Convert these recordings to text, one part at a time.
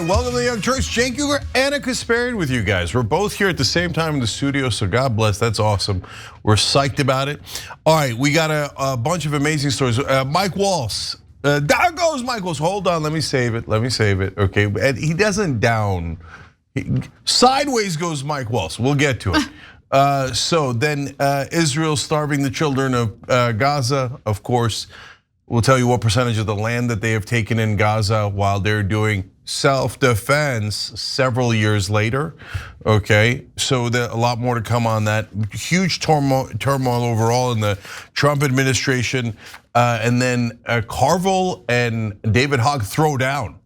welcome to the Young Turks. Cenk, Uygur, and Kasparian with you guys. We're both here at the same time in the studio, so God bless. That's awesome. We're psyched about it. All right, we got a bunch of amazing stories. Mike Walsh. There goes Mike Walsh. Hold on, let me save it. Okay, and he doesn't down. Sideways goes Mike Walsh. We'll get to it. So then Israel starving the children of Gaza, of course. We'll tell you what percentage of the land that they have taken in Gaza while they're doing self-defense several years later. Okay, so a lot more to come on that. Huge turmoil overall in the Trump administration. And then Carville and David Hogg throw down,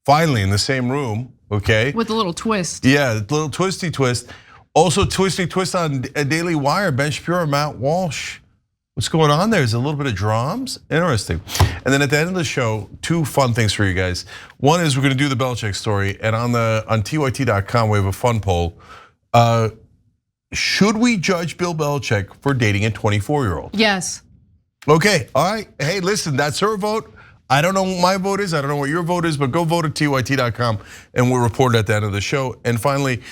finally in the same room, okay? With a little twist. Yeah, a little twisty twist. Also twisty twist on Daily Wire, Ben Shapiro, Matt Walsh. What's going on there? Is a little bit of drums? Interesting. And then at the end of the show, two fun things for you guys. One is we're gonna do the Belichick story, and on TYT.com we have a fun poll. Should we judge Bill Belichick for dating a 24-year-old? Yes. Okay, all right. Hey, listen, that's her vote. I don't know what my vote is. I don't know what your vote is, but go vote at TYT.com and we'll report it at the end of the show. And finally,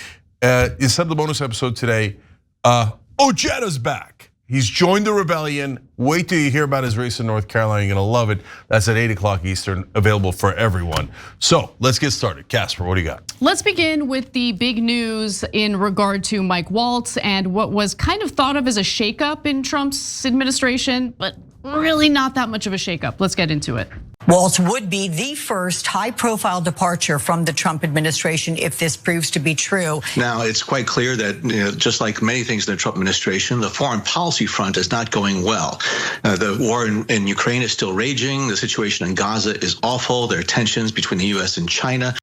instead of the bonus episode today, Ojeda's back. He's joined the rebellion. Wait till you hear about his race in North Carolina. You're gonna love it. That's at 8 o'clock Eastern, available for everyone. So let's get started. Casper, what do you got? Let's begin with the big news in regard to Mike Waltz and what was kind of thought of as a shakeup in Trump's administration, but really not that much of a shakeup. Let's get into it. Waltz would be the first high-profile departure from the Trump administration if this proves to be true. Now, it's quite clear that just like many things in the Trump administration, the foreign policy front is not going well. The war in Ukraine is still raging. The situation in Gaza is awful. There are tensions between the US and China.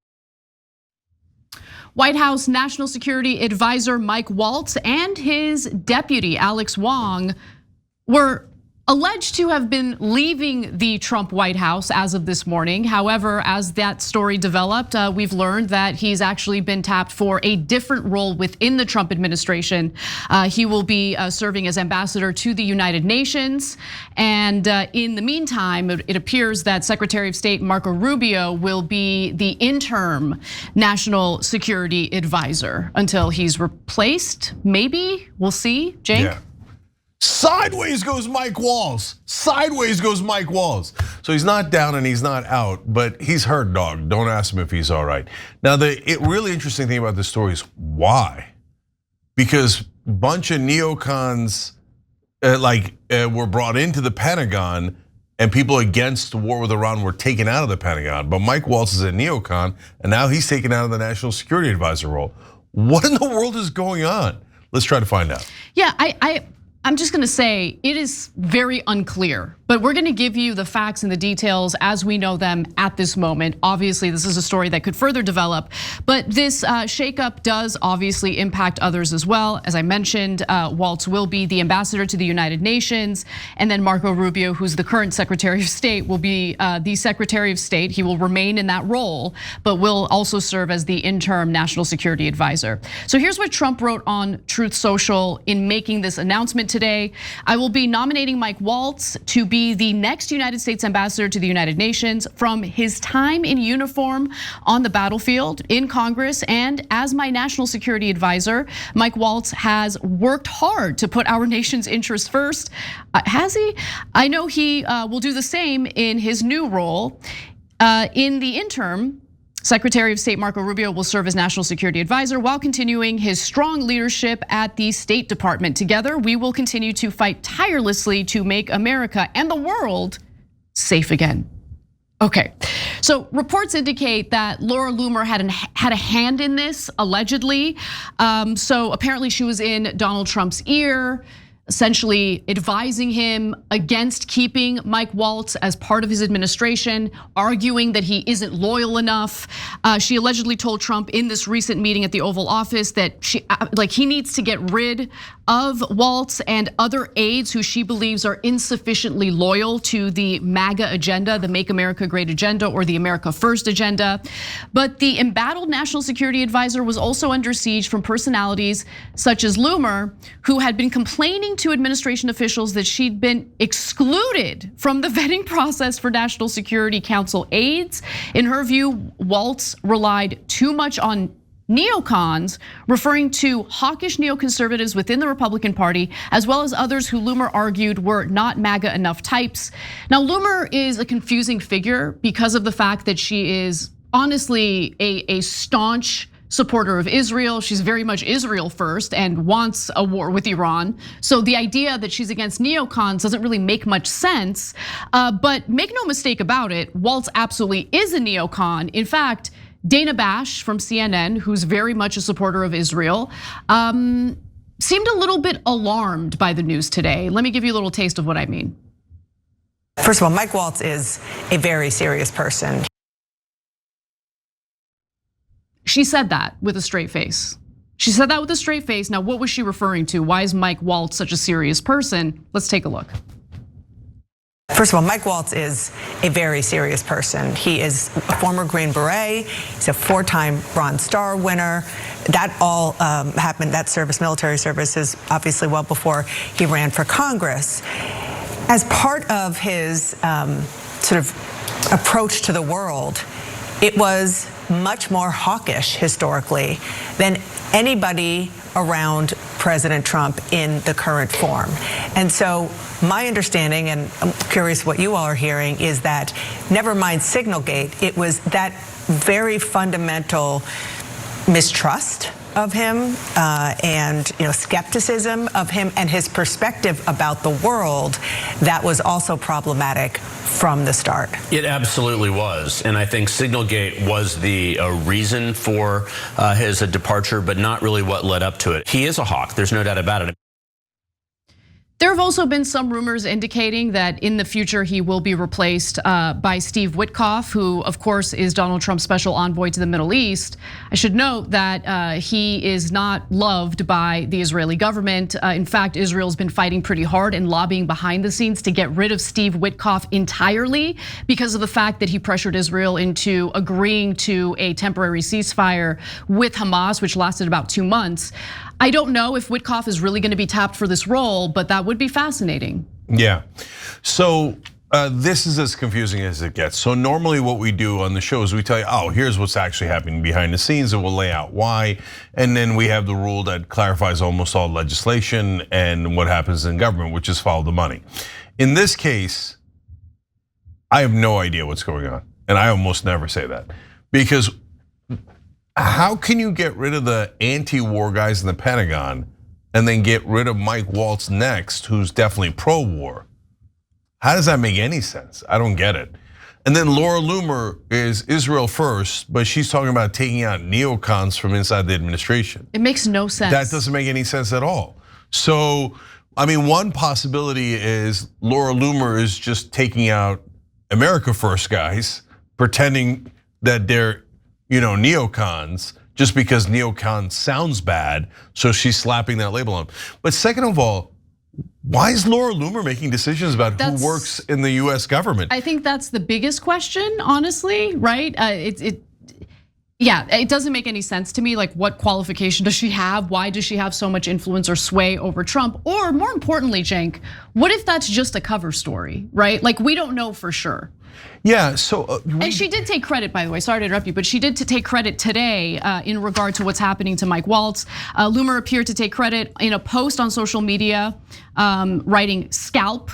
White House National Security Advisor Mike Waltz and his deputy Alex Wong were alleged to have been leaving the Trump White House as of this morning. However, as that story developed, we've learned that he's actually been tapped for a different role within the Trump administration. He will be serving as ambassador to the United Nations. And in the meantime, it appears that Secretary of State Marco Rubio will be the interim national security advisor until he's replaced, maybe, we'll see, Cenk? Yeah. Sideways goes Mike Walsh. Sideways goes Mike Walsh. So he's not down and he's not out, but he's hurt, dog. Don't ask him if he's all right. Now, the really interesting thing about this story is why? Because a bunch of neocons were brought into the Pentagon and people against the war with Iran were taken out of the Pentagon. But Mike Walsh is a neocon and now he's taken out of the National Security Advisor role. What in the world is going on? Let's try to find out. Yeah, I'm just gonna say it is very unclear, but we're gonna give you the facts and the details as we know them at this moment. Obviously, this is a story that could further develop, but this shakeup does obviously impact others as well. As I mentioned, Waltz will be the ambassador to the United Nations, and then Marco Rubio, who's the current Secretary of State, will be the Secretary of State. He will remain in that role, but will also serve as the interim national security advisor. So here's what Trump wrote on Truth Social in making this announcement today. I will be nominating Mike Waltz to be the next United States ambassador to the United Nations from his time in uniform on the battlefield, in Congress, and as my national security advisor. Mike Waltz has worked hard to put our nation's interests first. Has he? I know he will do the same in his new role. In the interim, Secretary of State Marco Rubio will serve as National Security Advisor while continuing his strong leadership at the State Department. Together, we will continue to fight tirelessly to make America and the world safe again. Okay, so reports indicate that Laura Loomer had a hand in this, allegedly. So apparently she was in Donald Trump's ear, essentially advising him against keeping Mike Waltz as part of his administration, arguing that he isn't loyal enough. She allegedly told Trump in this recent meeting at the Oval Office that he needs to get rid of Waltz and other aides who she believes are insufficiently loyal to the MAGA agenda, the Make America Great agenda, or the America First agenda. But the embattled national security advisor was also under siege from personalities such as Loomer, who had been complaining claiming to administration officials that she'd been excluded from the vetting process for National Security Council aides. In her view, Waltz relied too much on neocons, referring to hawkish neoconservatives within the Republican Party, as well as others who Loomer argued were not MAGA enough types. Now, Loomer is a confusing figure because of the fact that she is honestly a staunch supporter of Israel. She's very much Israel first and wants a war with Iran. So the idea that she's against neocons doesn't really make much sense. But make no mistake about it, Waltz absolutely is a neocon. In fact, Dana Bash from CNN, who's very much a supporter of Israel, seemed a little bit alarmed by the news today. Let me give you a little taste of what I mean. First of all, Mike Waltz is a very serious person. She said that with a straight face. She said that with a straight face. Now, what was she referring to? Why is Mike Waltz such a serious person? Let's take a look. First of all, Mike Waltz is a very serious person. He is a former Green Beret. He's a 4-time Bronze Star winner. That all happened, that service, military service, is obviously well before he ran for Congress. As part of his sort of approach to the world, it was much more hawkish historically than anybody around President Trump in the current form. And so my understanding, and I'm curious what you all are hearing, is that never mind Signalgate, it was that very fundamental mistrust of him and skepticism of him and his perspective about the world that was also problematic from the start. It absolutely was, and I think Signalgate was the reason for his departure, but not really what led up to it. He is a hawk, there's no doubt about it. There have also been some rumors indicating that in the future he will be replaced by Steve Witkoff, who of course is Donald Trump's special envoy to the Middle East. I should note that he is not loved by the Israeli government. In fact, Israel's been fighting pretty hard and lobbying behind the scenes to get rid of Steve Witkoff entirely because of the fact that he pressured Israel into agreeing to a temporary ceasefire with Hamas, which lasted about 2 months. I don't know if Witkoff is really going to be tapped for this role, but that would be fascinating. Yeah, so this is as confusing as it gets. So normally what we do on the show is we tell you, oh, here's what's actually happening behind the scenes, and we'll lay out why. And then we have the rule that clarifies almost all legislation and what happens in government, which is follow the money. In this case, I have no idea what's going on. And I almost never say that, because how can you get rid of the anti-war guys in the Pentagon and then get rid of Mike Waltz next, who's definitely pro-war? How does that make any sense? I don't get it. And then Laura Loomer is Israel first, but she's talking about taking out neocons from inside the administration. It makes no sense. That doesn't make any sense at all. So, I mean, one possibility is Laura Loomer is just taking out America first guys, pretending that they're neocons, just because neocon sounds bad, so she's slapping that label on. But second of all, why is Laura Loomer making decisions about who works in the US government? I think that's the biggest question, honestly, right? It doesn't make any sense to me. Like, what qualification does she have? Why does she have so much influence or sway over Trump? Or more importantly, Cenk, what if that's just a cover story, right? Like, we don't know for sure. Yeah, so and she did take credit, by the way. Sorry to interrupt you, but she did take credit today in regard to what's happening to Mike Waltz. Loomer appeared to take credit in a post on social media, writing "scalp."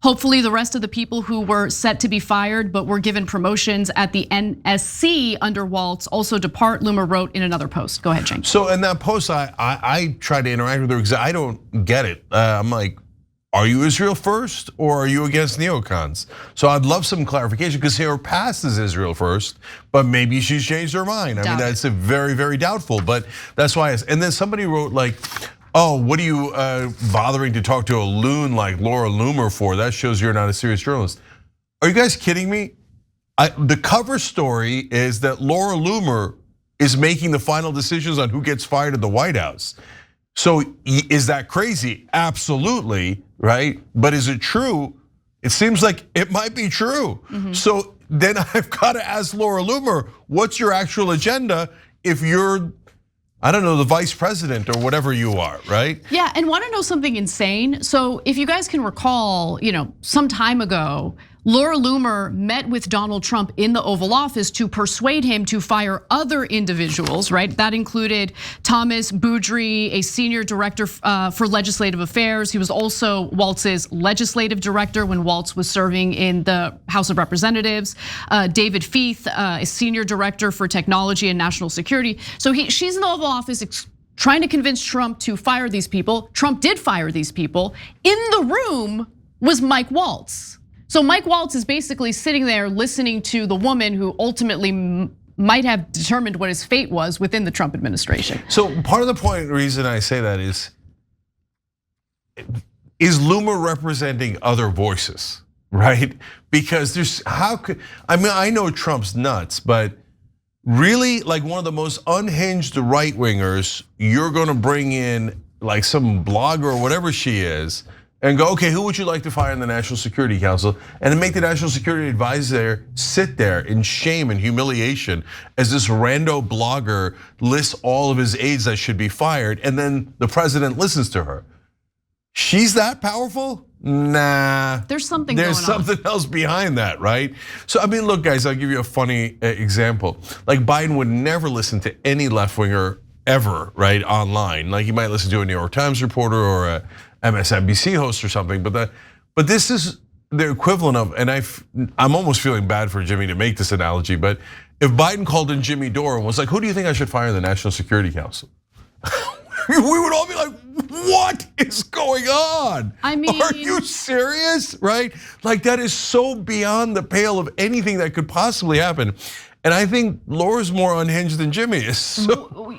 Hopefully, the rest of the people who were set to be fired but were given promotions at the NSC under Waltz also depart. Loomer wrote in another post. Go ahead, Cenk. So in that post, I tried to interact with her because I don't get it. I'm like, are you Israel first or are you against neocons? So I'd love some clarification, because her past is Israel first, but maybe she's changed her mind. I mean, that's a very, very doubtful, but that's why I asked. And then somebody wrote like, oh, what are you bothering to talk to a loon like Laura Loomer for? That shows you're not a serious journalist. Are you guys kidding me? The cover story is that Laura Loomer is making the final decisions on who gets fired at the White House. So is that crazy? Absolutely, right? But is it true? It seems like it might be true. So then I've got to ask Laura Loomer, what's your actual agenda if you're I don't know, the vice president or whatever you are, right? Yeah, and want to know something insane? So if you guys can recall, some time ago, Laura Loomer met with Donald Trump in the Oval Office to persuade him to fire other individuals, right? That included Thomas Boudry, a senior director for legislative affairs. He was also Waltz's legislative director when Waltz was serving in the House of Representatives. David Feith, a senior director for technology and national security. So she's in the Oval Office trying to convince Trump to fire these people. Trump did fire these people. In the room was Mike Waltz. So Mike Waltz is basically sitting there listening to the woman who ultimately might have determined what his fate was within the Trump administration. So part of the reason I say that is Loomer representing other voices, right? Because I know Trump's nuts, but really like one of the most unhinged right wingers, you're gonna bring in like some blogger or whatever she is, and go, okay, who would you like to fire in the National Security Council? And then make the National Security Advisor sit there in shame and humiliation as this rando blogger lists all of his aides that should be fired, and then the president listens to her. She's that powerful? Nah. There's something going on. There's something else behind that, right? So I mean, look, guys, I'll give you a funny example. Like Biden would never listen to any left winger ever, right, online. Like he might listen to a New York Times reporter or a MSNBC host or something, but this is the equivalent of, and I'm almost feeling bad for Jimmy to make this analogy, but if Biden called in Jimmy Dore and was like, who do you think I should fire in the National Security Council? We would all be like, what is going on? I mean, are you serious, right? Like that is so beyond the pale of anything that could possibly happen. And I think Laura's more unhinged than Jimmy is. So.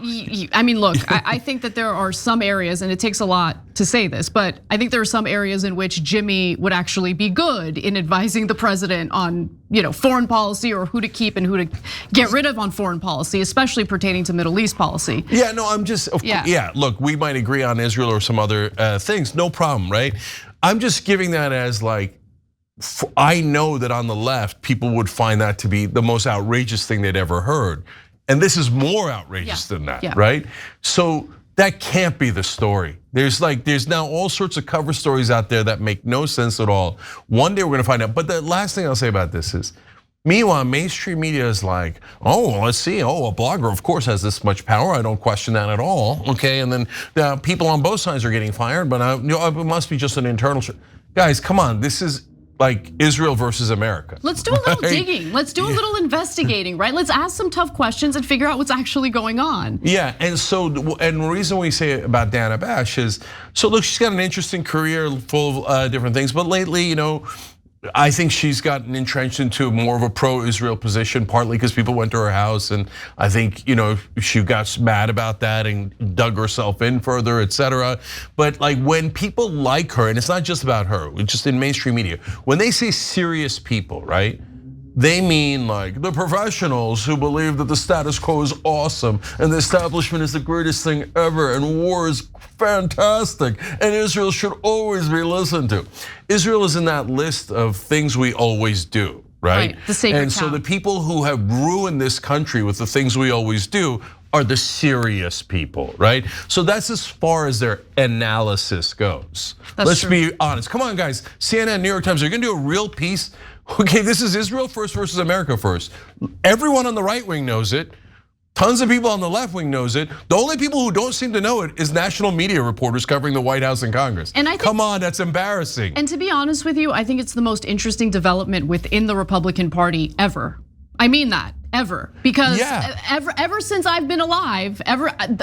I mean, look, I think that there are some areas, and it takes a lot to say this, but I think there are some areas in which Jimmy would actually be good in advising the president on, foreign policy or who to keep and who to get rid of on foreign policy, especially pertaining to Middle East policy. Yeah, no, I'm just, yeah. Look, we might agree on Israel or some other things, no problem, right? I'm just giving that as like, I know that on the left, people would find that to be the most outrageous thing they'd ever heard. And this is more outrageous than that, right? So that can't be the story. There's now all sorts of cover stories out there that make no sense at all. One day we're gonna find out, but the last thing I'll say about this is, meanwhile, mainstream media is like, oh, let's see, a blogger of course has this much power. I don't question that at all, okay? And then people on both sides are getting fired, but it must be just an internal. Guys, come on, this is like Israel versus America. Let's do a little digging. Let's do a little investigating, right? Let's ask some tough questions and figure out what's actually going on. Yeah, and the reason we say about Dana Bash is, so look, she's got an interesting career full of different things, but lately, I think she's gotten entrenched into more of a pro-Israel position, partly because people went to her house, and I think she got mad about that and dug herself in further, etc. But like when people like her, and it's not just about her, it's just in mainstream media, when they say serious people, right? They mean like the professionals who believe that the status quo is awesome and the establishment is the greatest thing ever and war is fantastic and Israel should always be listened to. Israel is in that list of things we always do, right? The sacred and so the people who have ruined this country with the things we always do are the serious people, right? So that's as far as their analysis goes. Let's be honest. Come on, guys. CNN, New York Times, are you gonna do a real piece? Okay, this is Israel first versus America first. Everyone on the right wing knows it. Tons of people on the left wing knows it. The only people who don't seem to know it is national media reporters covering the White House and Congress. And come on, that's embarrassing. And to be honest with you, I think it's the most interesting development within the Republican Party ever. I mean that, ever. Because ever since I've been alive,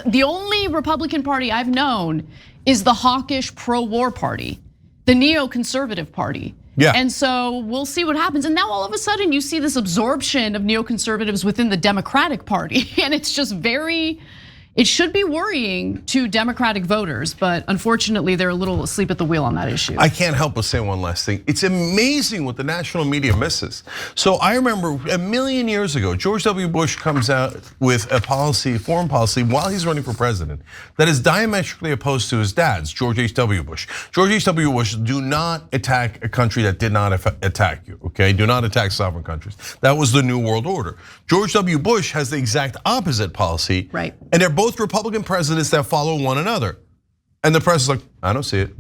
the only Republican Party I've known is the hawkish pro-war party, the neoconservative party. Yeah. And so we'll see what happens. And now all of a sudden you see this absorption of neoconservatives within the Democratic Party. And it's just it should be worrying to Democratic voters, but unfortunately they're a little asleep at the wheel on that issue. I can't help but say one last thing. It's amazing what the national media misses. So I remember a million years ago, George W. Bush comes out with a foreign policy while he's running for president that is diametrically opposed to his dad's, George H.W. Bush. George H.W. Bush, do not attack a country that did not attack you, okay? Do not attack sovereign countries. That was the New World Order. George W. Bush has the exact opposite policy. Right. And they're both both Republican presidents that follow one another. And the press is like, I don't see it.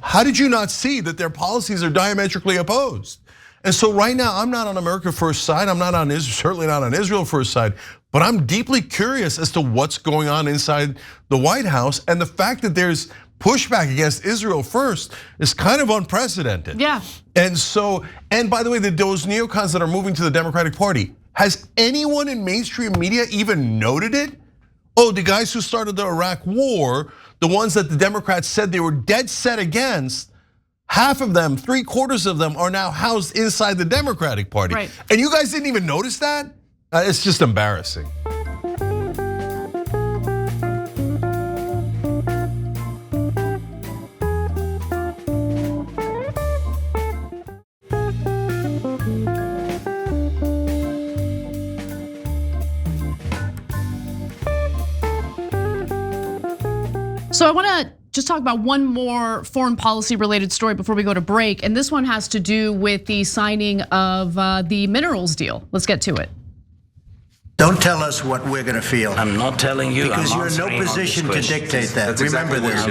How did you not see that their policies are diametrically opposed? And so right now, I'm not on America First side. I'm not on Israel, certainly not on Israel First side. But I'm deeply curious as to what's going on inside the White House, and the fact that there's pushback against Israel First is kind of unprecedented. Yeah. And so, and by the way, those neocons that are moving to the Democratic Party, has anyone in mainstream media even noted it? Oh, the guys who started the Iraq War, the ones that the Democrats said they were dead set against, half of them, 3/4 of them are now housed inside the Democratic Party. Right. And you guys didn't even notice that? It's just embarrassing. So I want to just talk about one more foreign policy related story before we go to break. And this one has to do with the signing of the minerals deal. Let's get to it. Don't tell us what we're going to feel. I'm not telling you. Because you're in no position to dictate that. Remember this.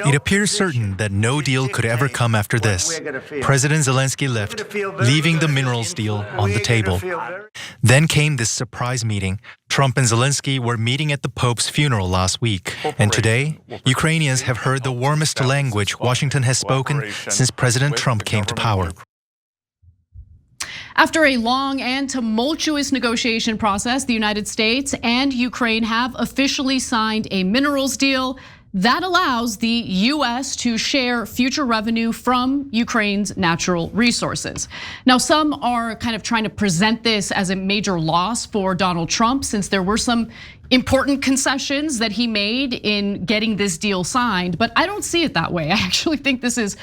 It appears certain that no deal could ever come after this. President Zelensky left, leaving the minerals deal on the table. Then came this surprise meeting. Trump and Zelensky were meeting at the Pope's funeral last week. And today, Ukrainians have heard the warmest language Washington has spoken since President Trump came to power. After a long and tumultuous negotiation process, the United States and Ukraine have officially signed a minerals deal that allows the US to share future revenue from Ukraine's natural resources. Now, some are kind of trying to present this as a major loss for Donald Trump, since there were some important concessions that he made in getting this deal signed, but I don't see it that way. I actually think this is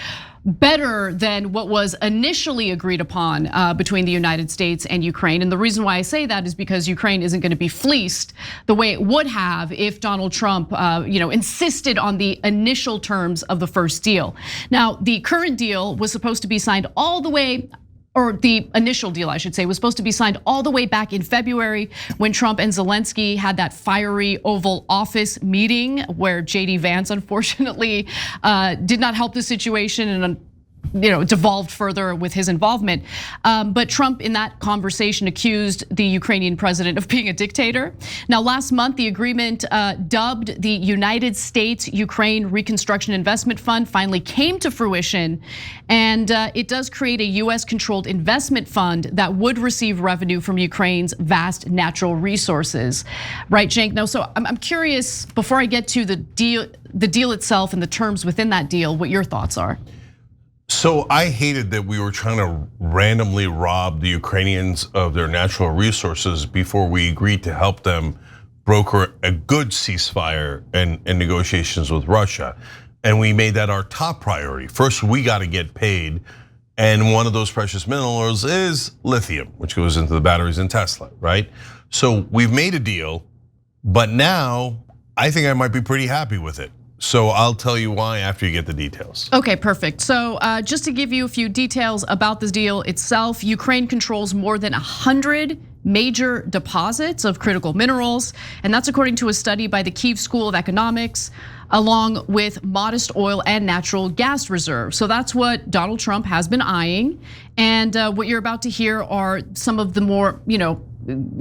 better than what was initially agreed upon between the United States and Ukraine. And the reason why I say that is because Ukraine isn't going to be fleeced the way it would have if Donald Trump insisted on the initial terms of the first deal. Now, the current deal was supposed to be signed all the way, or the initial deal, I should say, was supposed to be signed all the way back in February when Trump and Zelensky had that fiery Oval Office meeting where JD Vance unfortunately did not help the situation and devolved further with his involvement. But Trump in that conversation accused the Ukrainian president of being a dictator. Now, last month, the agreement dubbed the United States-Ukraine Reconstruction Investment Fund finally came to fruition. And it does create a US-controlled investment fund that would receive revenue from Ukraine's vast natural resources. Right, Cenk? Now, so I'm curious, before I get to the deal itself and the terms within that deal, what your thoughts are. So I hated that we were trying to randomly rob the Ukrainians of their natural resources before we agreed to help them broker a good ceasefire and negotiations with Russia. And we made that our top priority. First, we got to get paid. And one of those precious minerals is lithium, which goes into the batteries in Tesla, right? So we've made a deal, but now I think I might be pretty happy with it. So I'll tell you why after you get the details. Okay, perfect. So just to give you a few details about this deal itself, Ukraine controls more than 100 major deposits of critical minerals, and that's according to a study by the Kyiv School of Economics, along with modest oil and natural gas reserves. So that's what Donald Trump has been eyeing, and what you're about to hear are some of the more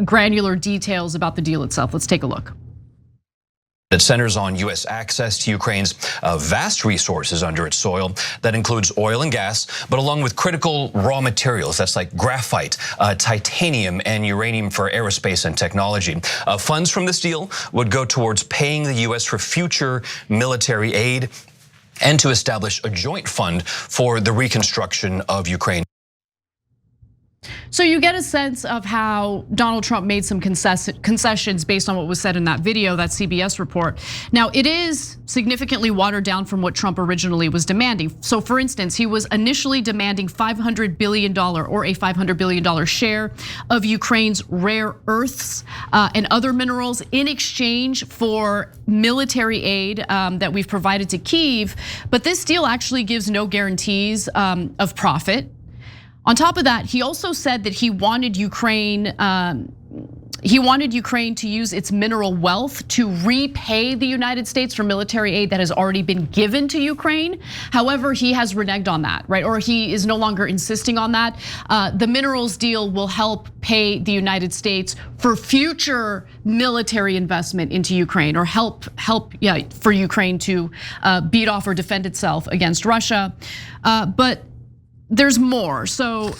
granular details about the deal itself. Let's take a look. It centers on US access to Ukraine's vast resources under its soil. That includes oil and gas, but along with critical raw materials, that's like graphite, titanium, and uranium for aerospace and technology. Funds from this deal would go towards paying the US for future military aid and to establish a joint fund for the reconstruction of Ukraine. So you get a sense of how Donald Trump made some concessions based on what was said in that video, that CBS report. Now, it is significantly watered down from what Trump originally was demanding. So for instance, he was initially demanding $500 billion or a $500 billion share of Ukraine's rare earths and other minerals in exchange for military aid that we've provided to Kyiv. But this deal actually gives no guarantees of profit. On top of that, he also said that he wanted Ukraine He wanted Ukraine to use its mineral wealth to repay the United States for military aid that has already been given to Ukraine. However, he has reneged on that, right? Or he is no longer insisting on that. The minerals deal will help pay the United States for future military investment into Ukraine, or help for Ukraine to beat off or defend itself against Russia. But there's more. So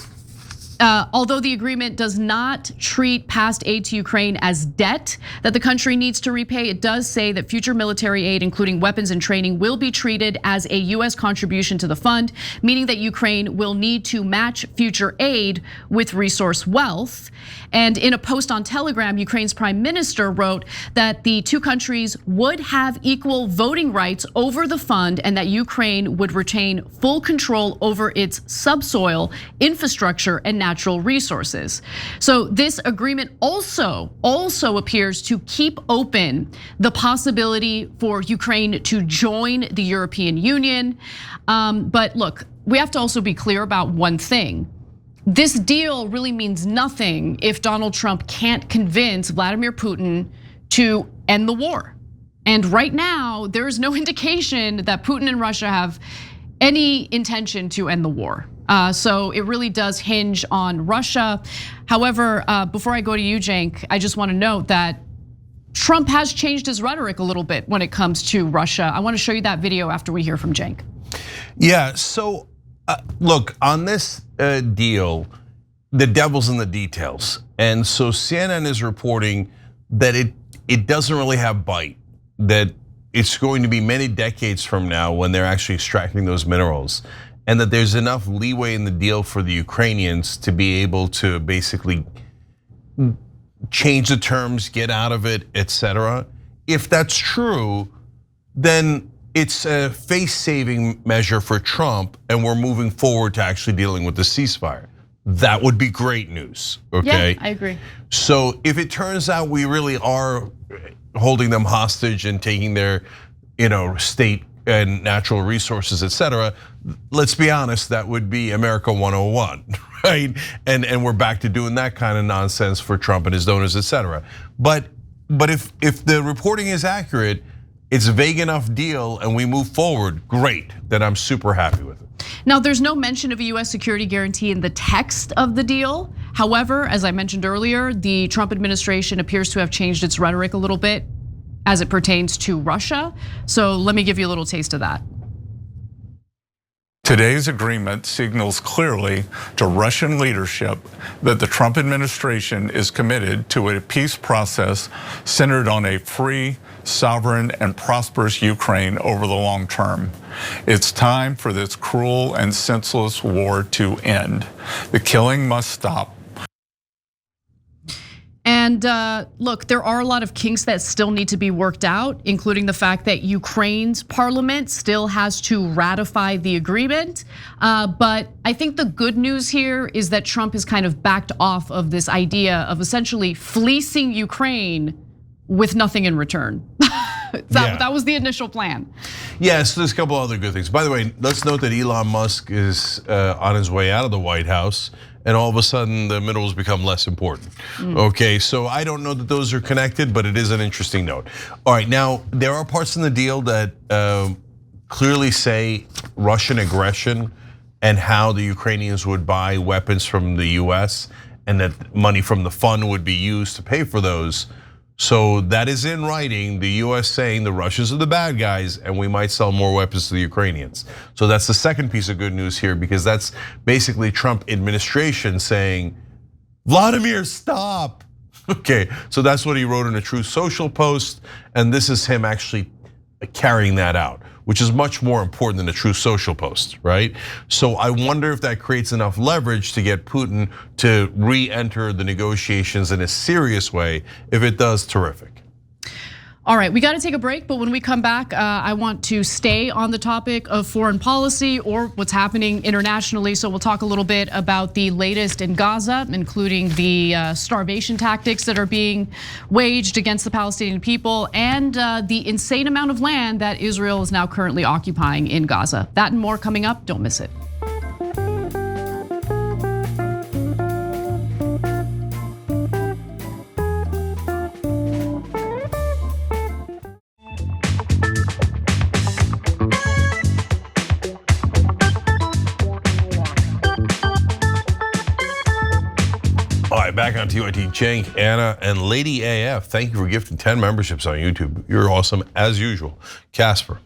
although the agreement does not treat past aid to Ukraine as debt that the country needs to repay, it does say that future military aid, including weapons and training, will be treated as a US contribution to the fund, meaning that Ukraine will need to match future aid with resource wealth. And in a post on Telegram, Ukraine's prime minister wrote that the two countries would have equal voting rights over the fund, and that Ukraine would retain full control over its subsoil, infrastructure, and natural resources. So this agreement also appears to keep open the possibility for Ukraine to join the European Union. But look, we have to also be clear about one thing. This deal really means nothing if Donald Trump can't convince Vladimir Putin to end the war. And right now, there is no indication that Putin and Russia have any intention to end the war. So it really does hinge on Russia. However, before I go to you, Cenk, I just want to note that Trump has changed his rhetoric a little bit when it comes to Russia. I want to show you that video after we hear from Cenk. Yeah, so look, on this deal, the devil's in the details. And so CNN is reporting that it doesn't really have bite, that it's going to be many decades from now when they're actually extracting those minerals, and that there's enough leeway in the deal for the Ukrainians to be able to basically change the terms, get out of it, etc. If that's true, then it's a face-saving measure for Trump, and we're moving forward to actually dealing with the ceasefire. That would be great news, okay? Yeah, I agree. So if it turns out we really are holding them hostage and taking their, state and natural resources, etc., let's be honest, that would be America 101, right? And we're back to doing that kind of nonsense for Trump and his donors, etc. But if the reporting is accurate, it's a vague enough deal and we move forward, great, then I'm super happy with it. Now, there's no mention of a US security guarantee in the text of the deal. However, as I mentioned earlier, the Trump administration appears to have changed its rhetoric a little bit as it pertains to Russia. So let me give you a little taste of that. Today's agreement signals clearly to Russian leadership that the Trump administration is committed to a peace process centered on a free, sovereign, and prosperous Ukraine over the long term. It's time for this cruel and senseless war to end. The killing must stop. And look, there are a lot of kinks that still need to be worked out, including the fact that Ukraine's parliament still has to ratify the agreement. But I think the good news here is that Trump has kind of backed off of this idea of essentially fleecing Ukraine with nothing in return. That was the initial plan. Yes, there's a couple other good things. By the way, let's note that Elon Musk is on his way out of the White House, and all of a sudden the minerals become less important. Okay, so I don't know that those are connected, but it is an interesting note. All right, now there are parts in the deal that clearly say Russian aggression and how the Ukrainians would buy weapons from the US, and that money from the fund would be used to pay for those. So that is in writing, the US saying the Russians are the bad guys and we might sell more weapons to the Ukrainians. So that's the second piece of good news here, because that's basically Trump administration saying, Vladimir, stop. Okay, so that's what he wrote in a Truth Social post, and this is him actually carrying that out, which is much more important than a Truth Social post, right? So I wonder if that creates enough leverage to get Putin to re-enter the negotiations in a serious way. If it does, terrific. All right, we got to take a break, but when we come back, I want to stay on the topic of foreign policy or what's happening internationally. So we'll talk a little bit about the latest in Gaza, including the starvation tactics that are being waged against the Palestinian people, and the insane amount of land that Israel is now currently occupying in Gaza. That and more coming up, don't miss it. right, back on TYT. Cenk, Anna, and Lady AF. Thank you for gifting 10 memberships on YouTube. You're awesome as usual. Casper.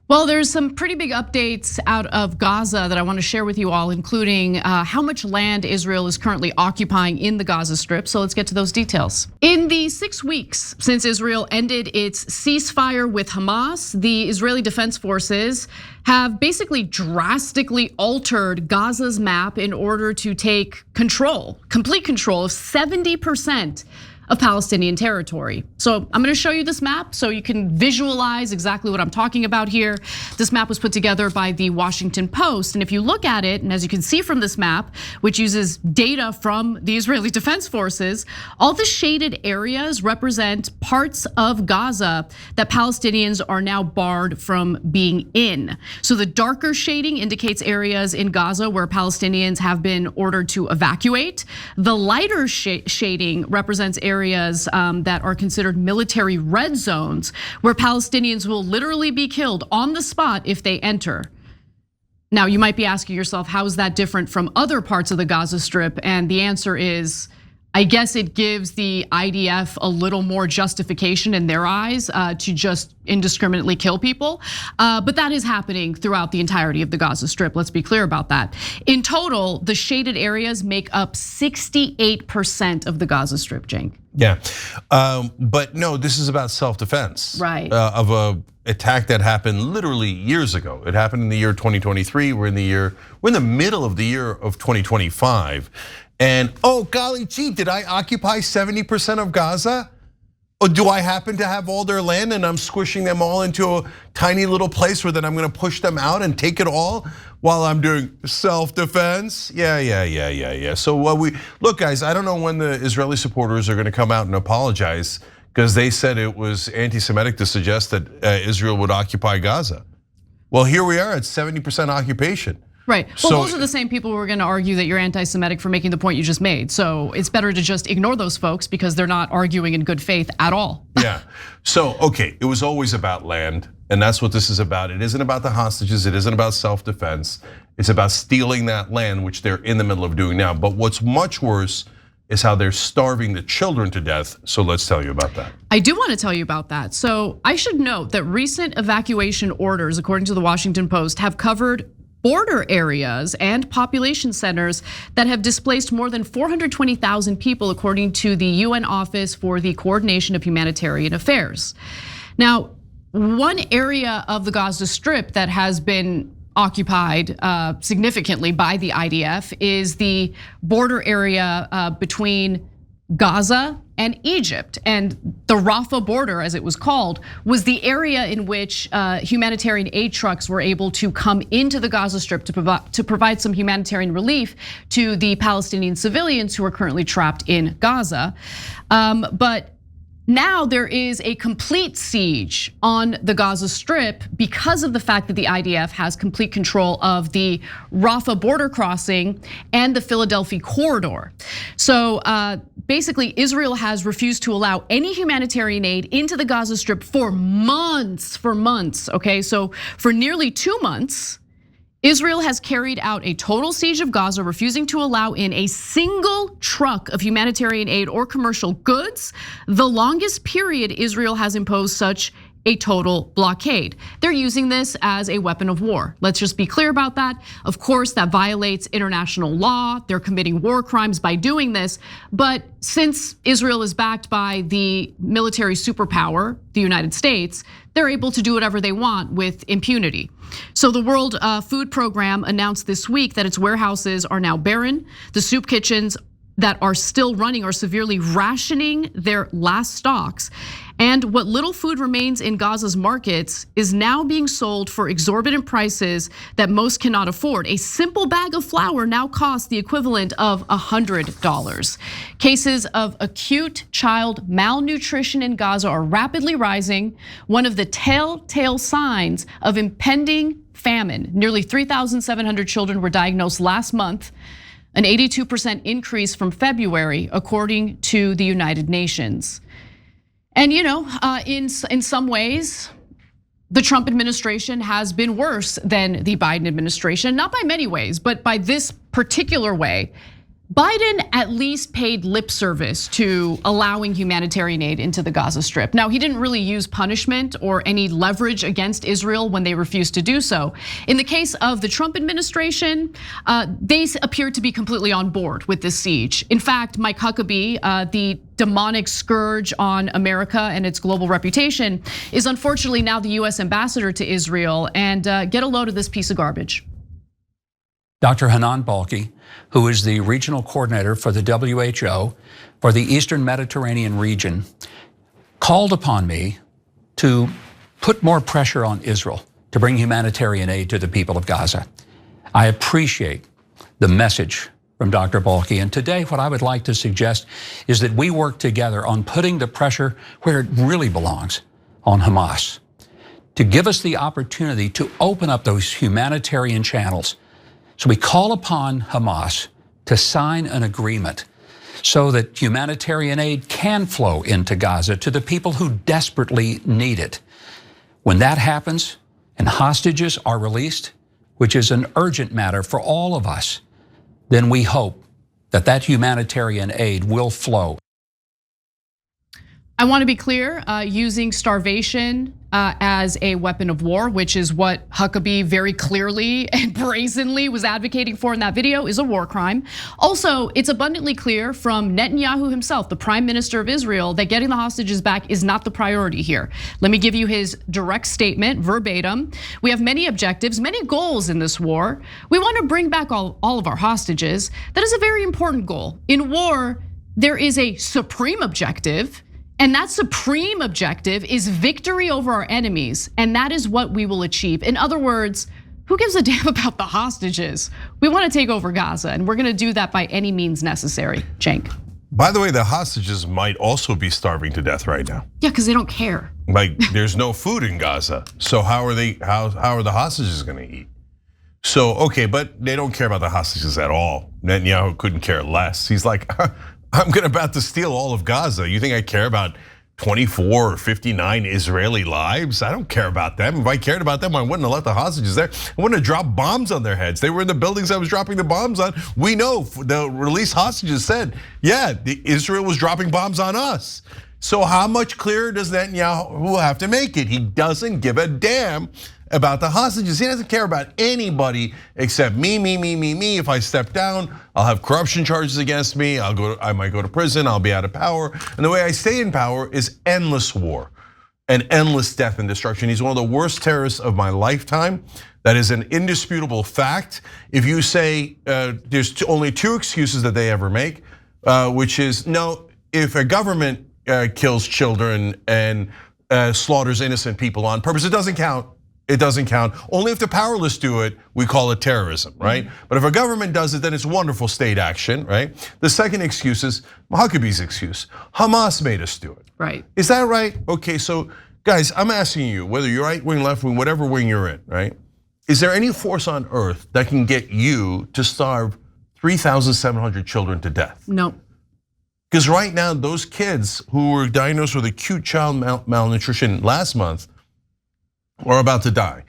Well, there's some pretty big updates out of Gaza that I want to share with you all, including how much land Israel is currently occupying in the Gaza Strip. So let's get to those details. In the 6 weeks since Israel ended its ceasefire with Hamas, the Israeli Defense Forces have basically drastically altered Gaza's map in order to take control, complete control of 70% of Palestinian territory. So I'm gonna show you this map so you can visualize exactly what I'm talking about here. This map was put together by the Washington Post. And if you look at it, and as you can see from this map, which uses data from the Israeli Defense Forces, all the shaded areas represent parts of Gaza that Palestinians are now barred from being in. So the darker shading indicates areas in Gaza where Palestinians have been ordered to evacuate. The lighter shading represents areas that are considered military red zones, where Palestinians will literally be killed on the spot if they enter. Now, you might be asking yourself, how is that different from other parts of the Gaza Strip? And the answer is, I guess it gives the IDF a little more justification in their eyes to just indiscriminately kill people. But that is happening throughout the entirety of the Gaza Strip. Let's be clear about that. In total, the shaded areas make up 68% of the Gaza Strip, Cenk. Yeah, but no, this is about self-defense. Right. Of a attack that happened literally years ago. It happened in the year 2023. We're in the middle of the year of 2025. And oh, golly gee, did I occupy 70% of Gaza? Or do I happen to have all their land and I'm squishing them all into a tiny little place where then I'm gonna push them out and take it all while I'm doing self-defense? Yeah. So look guys, I don't know when the Israeli supporters are gonna come out and apologize because they said it was anti-Semitic to suggest that Israel would occupy Gaza. Well, here we are at 70% occupation. Right, well those are the same people who are gonna argue that you're anti-Semitic for making the point you just made. So it's better to just ignore those folks because they're not arguing in good faith at all. Yeah, so okay, it was always about land and that's what this is about. It isn't about the hostages, it isn't about self-defense. It's about stealing that land, which they're in the middle of doing now. But what's much worse is how they're starving the children to death. So let's tell you about that. I do want to tell you about that. So I should note that recent evacuation orders, according to the Washington Post, have covered border areas and population centers that have displaced more than 420,000 people, according to the UN Office for the Coordination of Humanitarian Affairs. Now, one area of the Gaza Strip that has been occupied significantly by the IDF is the border area between Gaza and Egypt. And the Rafah border, as it was called, was the area in which humanitarian aid trucks were able to come into the Gaza Strip to provide some humanitarian relief to the Palestinian civilians who are currently trapped in Gaza. But now there is a complete siege on the Gaza Strip because of the fact that the IDF has complete control of the Rafah border crossing and the Philadelphia corridor. So basically, Israel has refused to allow any humanitarian aid into the Gaza Strip for months, okay? So for nearly 2 months, Israel has carried out a total siege of Gaza, refusing to allow in a single truck of humanitarian aid or commercial goods, the longest period Israel has imposed such a total blockade. They're using this as a weapon of war. Let's just be clear about that. Of course, that violates international law. They're committing war crimes by doing this. But since Israel is backed by the military superpower, the United States, they're able to do whatever they want with impunity. So the World Food Program announced this week that its warehouses are now barren. The soup kitchens that are still running are severely rationing their last stocks. And what little food remains in Gaza's markets is now being sold for exorbitant prices that most cannot afford. A simple bag of flour now costs the equivalent of $100. Cases of acute child malnutrition in Gaza are rapidly rising, one of the telltale signs of impending famine. Nearly 3,700 children were diagnosed last month, an 82% increase from February, according to the United Nations. And in some ways, the Trump administration has been worse than the Biden administration, not by many ways, but by this particular way. Biden at least paid lip service to allowing humanitarian aid into the Gaza Strip. Now, he didn't really use punishment or any leverage against Israel when they refused to do so. In the case of the Trump administration, they appeared to be completely on board with this siege. In fact, Mike Huckabee, the demonic scourge on America and its global reputation, is unfortunately now the US ambassador to Israel. And get a load of this piece of garbage. Dr. Hanan Balki, who is the regional coordinator for the WHO for the Eastern Mediterranean region, called upon me to put more pressure on Israel to bring humanitarian aid to the people of Gaza. I appreciate the message from Dr. Balki, and today what I would like to suggest is that we work together on putting the pressure where it really belongs, on Hamas, to give us the opportunity to open up those humanitarian channels. So we call upon Hamas to sign an agreement so that humanitarian aid can flow into Gaza to the people who desperately need it. When that happens and hostages are released, which is an urgent matter for all of us, then we hope that that humanitarian aid will flow. I want to be clear, using starvation as a weapon of war, which is what Huckabee very clearly and brazenly was advocating for in that video, is a war crime. Also, it's abundantly clear from Netanyahu himself, the prime minister of Israel, that getting the hostages back is not the priority here. Let me give you his direct statement, verbatim. We have many objectives, many goals in this war. We want to bring back all of our hostages. That is a very important goal. In war, there is a supreme objective, and that supreme objective is victory over our enemies, and that is what we will achieve. In other words, who gives a damn about the hostages? We want to take over Gaza, and we're going to do that by any means necessary. Cenk. By the way, the hostages might also be starving to death right now. Yeah, because they don't care. Like, there's no food in Gaza, so how are the hostages going to eat? So, okay, but they don't care about the hostages at all. Netanyahu couldn't care less. He's like, I'm about to steal all of Gaza. You think I care about 24 or 59 Israeli lives? I don't care about them. If I cared about them, I wouldn't have let the hostages there. I wouldn't have dropped bombs on their heads. They were in the buildings I was dropping the bombs on. We know the released hostages said, yeah, Israel was dropping bombs on us. So how much clearer does Netanyahu have to make it? He doesn't give a damn about the hostages. He doesn't care about anybody except me. If I step down, I'll have corruption charges against me. I might go to prison. I'll be out of power. And the way I stay in power is endless war and endless death and destruction. He's one of the worst terrorists of my lifetime. That is an indisputable fact. If you say there's only two excuses that they ever make, which is no, if a government kills children and slaughters innocent people on purpose, it doesn't count. It doesn't count. Only if the powerless do it, we call it terrorism, right? But if a government does it, then it's wonderful state action, right? The second excuse is Huckabee's excuse. Hamas made us do it. Right. Is that right? Okay, so guys, I'm asking you, whether you're right wing, left wing, whatever wing you're in, right? Is there any force on earth that can get you to starve 3,700 children to death? No. Because right now, those kids who were diagnosed with acute child malnutrition last month are about to die.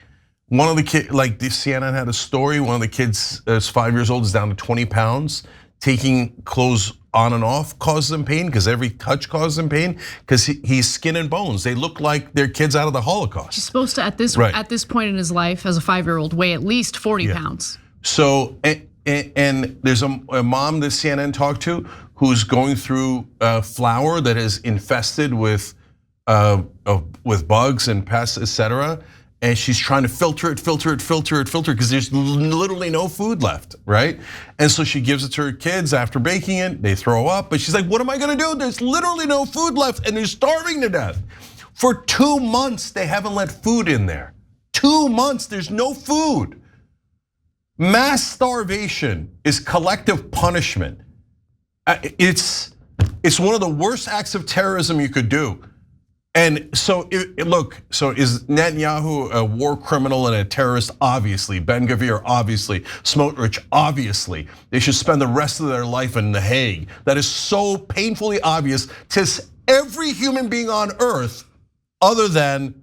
One of the kids, like the CNN had a story, one of the kids is 5 years old, is down to 20 pounds. Taking clothes on and off causes them pain because every touch causes them pain because he's skin and bones. They look like they're kids out of the Holocaust. He's supposed to, at this point in his life as a 5-year-old, weigh at least 40 pounds. So, and there's a mom that CNN talked to who's going through flour that is infested with bugs and pests, etc. And she's trying to filter it because there's literally no food left, right? And so she gives it to her kids after baking it. They throw up, but she's like, "What am I gonna do? There's literally no food left, and they're starving to death." For 2 months, they haven't let food in there. 2 months, there's no food. Mass starvation is collective punishment. It's one of the worst acts of terrorism you could do. And so look, so is Netanyahu a war criminal and a terrorist? Obviously. Ben-Gvir, obviously. Smotrich, obviously. They should spend the rest of their life in The Hague. That is so painfully obvious to every human being on earth other than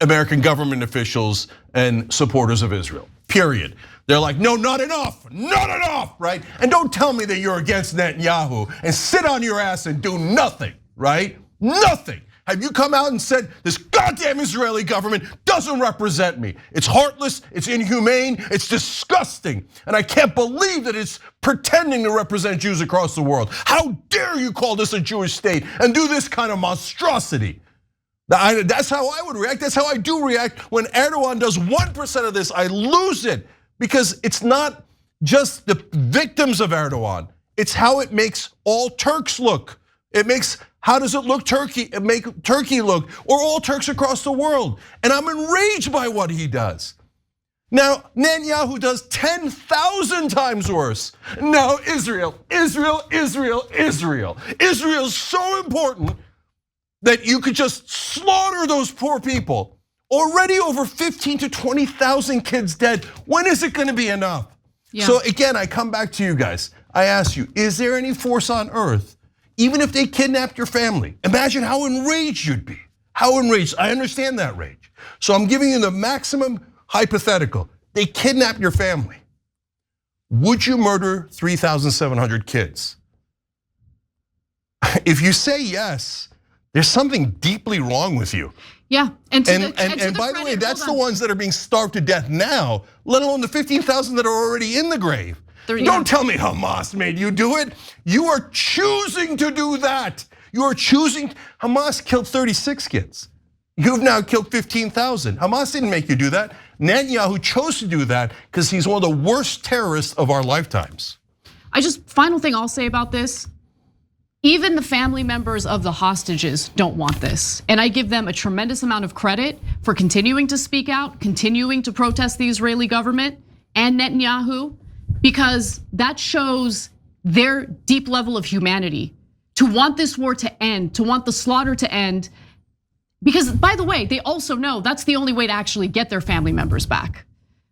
American government officials and supporters of Israel, period. They're like, no, not enough, right? And don't tell me that you're against Netanyahu and sit on your ass and do nothing, right? Nothing. Have you come out and said, this goddamn Israeli government doesn't represent me? It's heartless, it's inhumane, it's disgusting. And I can't believe that it's pretending to represent Jews across the world. How dare you call this a Jewish state and do this kind of monstrosity? That's how I would react, that's how I do react. When Erdogan does 1% of this, I lose it. Because it's not just the victims of Erdogan, it's how it makes all Turks look. It makes, how does it look Turkey, make Turkey look, or all Turks across the world. And I'm enraged by what he does. Now, Netanyahu does 10,000 times worse. No, Israel. Israel's so important that you could just slaughter those poor people. Already over 15 to 20,000 kids dead. When is it gonna be enough? Yeah. So again, I come back to you guys. I ask you, is there any force on earth, even if they kidnapped your family? Imagine how enraged you'd be. How enraged, I understand that rage. So I'm giving you the maximum hypothetical. They kidnap your family. Would you murder 3,700 kids? If you say yes, there's something deeply wrong with you. Yeah, and by the way, that's the ones that are being starved to death now, let alone the 15,000 that are already in the grave. Don't tell me Hamas made you do it. You are choosing to do that. You are choosing, Hamas killed 36 kids. You've now killed 15,000. Hamas didn't make you do that. Netanyahu chose to do that because he's one of the worst terrorists of our lifetimes. Final thing I'll say about this, even the family members of the hostages don't want this. And I give them a tremendous amount of credit for continuing to speak out, continuing to protest the Israeli government and Netanyahu, because that shows their deep level of humanity. To want this war to end, to want the slaughter to end. Because by the way, they also know that's the only way to actually get their family members back.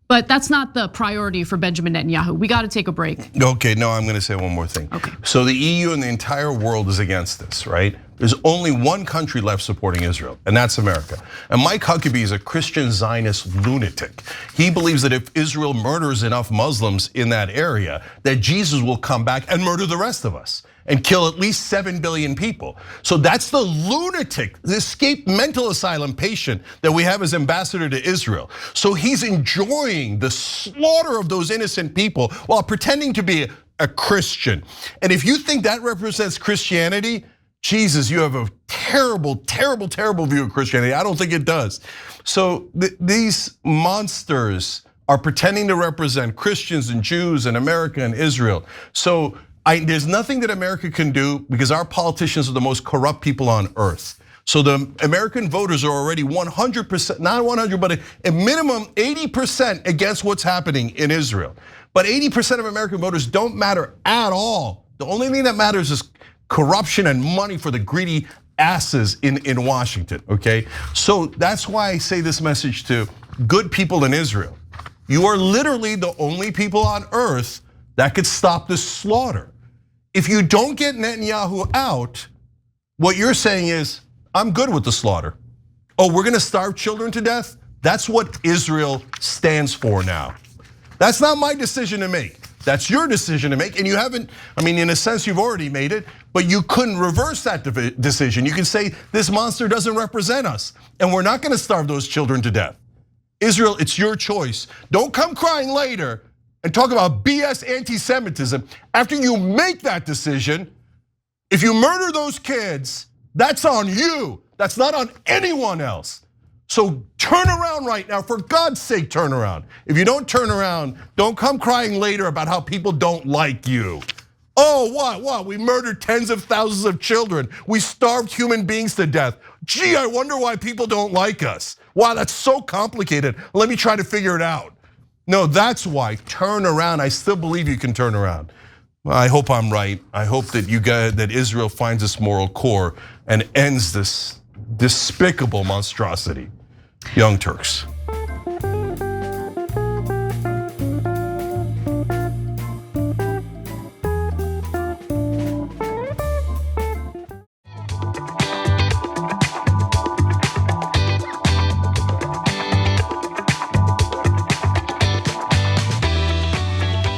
But that's not the priority for Benjamin Netanyahu. We got to take a break. Okay, no, I'm gonna say one more thing. Okay. So the EU and the entire world is against this, right? There's only one country left supporting Israel, and that's America. And Mike Huckabee is a Christian Zionist lunatic. He believes that if Israel murders enough Muslims in that area, that Jesus will come back and murder the rest of us and kill at least 7 billion people. So that's the lunatic, the escaped mental asylum patient that we have as ambassador to Israel. So he's enjoying the slaughter of those innocent people while pretending to be a Christian. And if you think that represents Christianity, Jesus, you have a terrible, terrible, terrible view of Christianity. I don't think it does. So these monsters are pretending to represent Christians and Jews and America and Israel. So there's nothing that America can do because our politicians are the most corrupt people on earth. So the American voters are already 100%, not 100, but a minimum 80% against what's happening in Israel. But 80% of American voters don't matter at all. The only thing that matters is corruption and money for the greedy asses in Washington, okay? So that's why I say this message to good people in Israel. You are literally the only people on earth that could stop this slaughter. If you don't get Netanyahu out, what you're saying is, I'm good with the slaughter. Oh, we're gonna starve children to death? That's what Israel stands for now. That's not my decision to make. That's your decision to make, and you haven't, I mean, in a sense, you've already made it, but you couldn't reverse that decision. You can say, this monster doesn't represent us, and we're not gonna starve those children to death. Israel, it's your choice. Don't come crying later and talk about BS anti-Semitism after you make that decision. If you murder those kids, that's on you. That's not on anyone else. So turn around right now, for God's sake, turn around. If you don't turn around, don't come crying later about how people don't like you. Oh, what? We murdered tens of thousands of children. We starved human beings to death. Gee, I wonder why people don't like us. Wow, that's so complicated. Let me try to figure it out. No, that's why, turn around. I still believe you can turn around. Well, I hope I'm right. I hope that that Israel finds its moral core and ends this despicable monstrosity. Young Turks.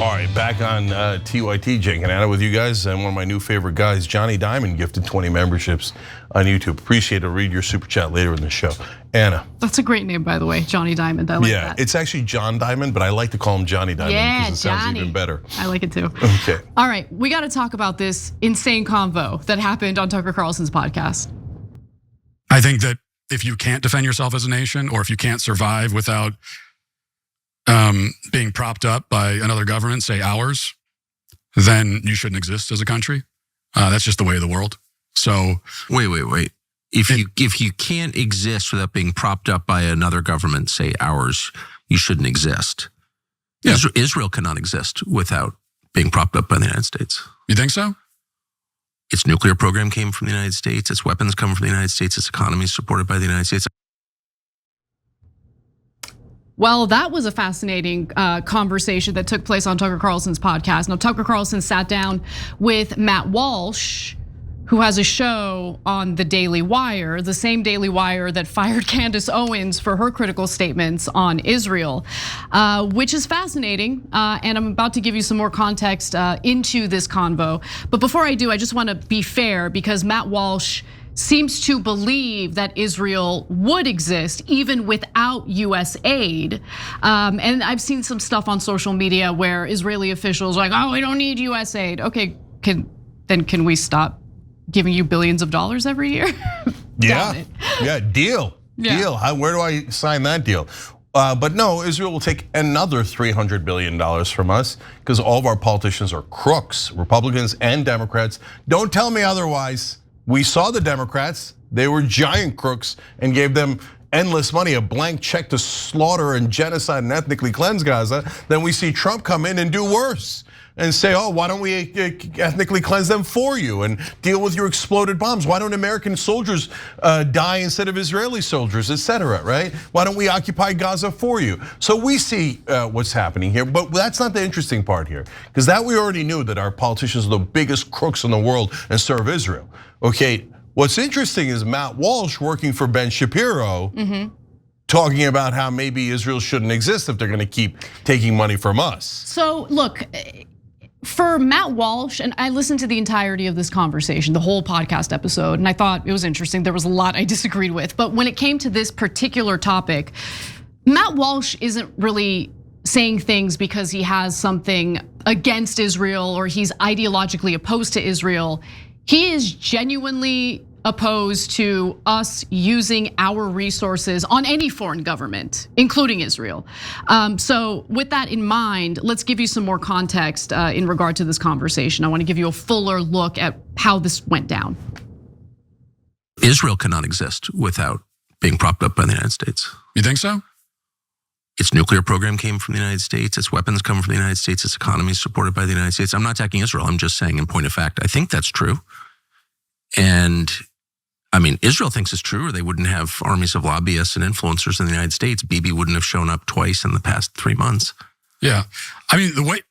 All right, back on TYT, Cenk and Anna with you guys, and one of my new favorite guys, Johnny Diamond, gifted 20 memberships on YouTube. Appreciate it. I'll read your super chat later in the show. Anna. That's a great name, by the way, Johnny Diamond. I like that. It's actually John Diamond, but I like to call him Johnny Diamond because it sounds even better. I like it too. Okay. All right, we got to talk about this insane convo that happened on Tucker Carlson's podcast. I think that if you can't defend yourself as a nation, or if you can't survive without being propped up by another government, say ours, then you shouldn't exist as a country. That's just the way of the world. So wait. If you can't exist without being propped up by another government, say ours, you shouldn't exist. Yeah. Israel cannot exist without being propped up by the United States. You think so? Its nuclear program came from the United States. Its weapons come from the United States. Its economy is supported by the United States. Well, that was a fascinating conversation that took place on Tucker Carlson's podcast. Now, Tucker Carlson sat down with Matt Walsh, who has a show on the Daily Wire, the same Daily Wire that fired Candace Owens for her critical statements on Israel, which is fascinating. And I'm about to give you some more context into this convo. But before I do, I just want to be fair, because Matt Walsh seems to believe that Israel would exist even without US aid. And I've seen some stuff on social media where Israeli officials are like, oh, we don't need US aid. Okay, can we stop giving you billions of dollars every year? Deal. Where do I sign that deal? But no, Israel will take another $300 billion from us because all of our politicians are crooks, Republicans and Democrats. Don't tell me otherwise. We saw the Democrats, they were giant crooks and gave them endless money, a blank check to slaughter and genocide and ethnically cleanse Gaza. Then we see Trump come in and do worse and say, oh, why don't we ethnically cleanse them for you and deal with your exploded bombs? Why don't American soldiers die instead of Israeli soldiers, etc., right? Why don't we occupy Gaza for you? So we see what's happening here, but that's not the interesting part here, because that we already knew that our politicians are the biggest crooks in the world and serve Israel. Okay, what's interesting is Matt Walsh working for Ben Shapiro, talking about how maybe Israel shouldn't exist if they're gonna keep taking money from us. So look, for Matt Walsh, and I listened to the entirety of this conversation, the whole podcast episode, and I thought it was interesting. There was a lot I disagreed with, but when it came to this particular topic, Matt Walsh isn't really saying things because he has something against Israel or he's ideologically opposed to Israel. He is genuinely opposed to us using our resources on any foreign government, including Israel. So with that in mind, let's give you some more context in regard to this conversation. I want to give you a fuller look at how this went down. Israel cannot exist without being propped up by the United States. You think so? Its nuclear program came from the United States. Its weapons come from the United States. Its economy is supported by the United States. I'm not attacking Israel. I'm just saying, in point of fact, I think that's true. And I mean, Israel thinks it's true, or they wouldn't have armies of lobbyists and influencers in the United States. Bibi wouldn't have shown up twice in the past 3 months. Yeah, I mean, the way,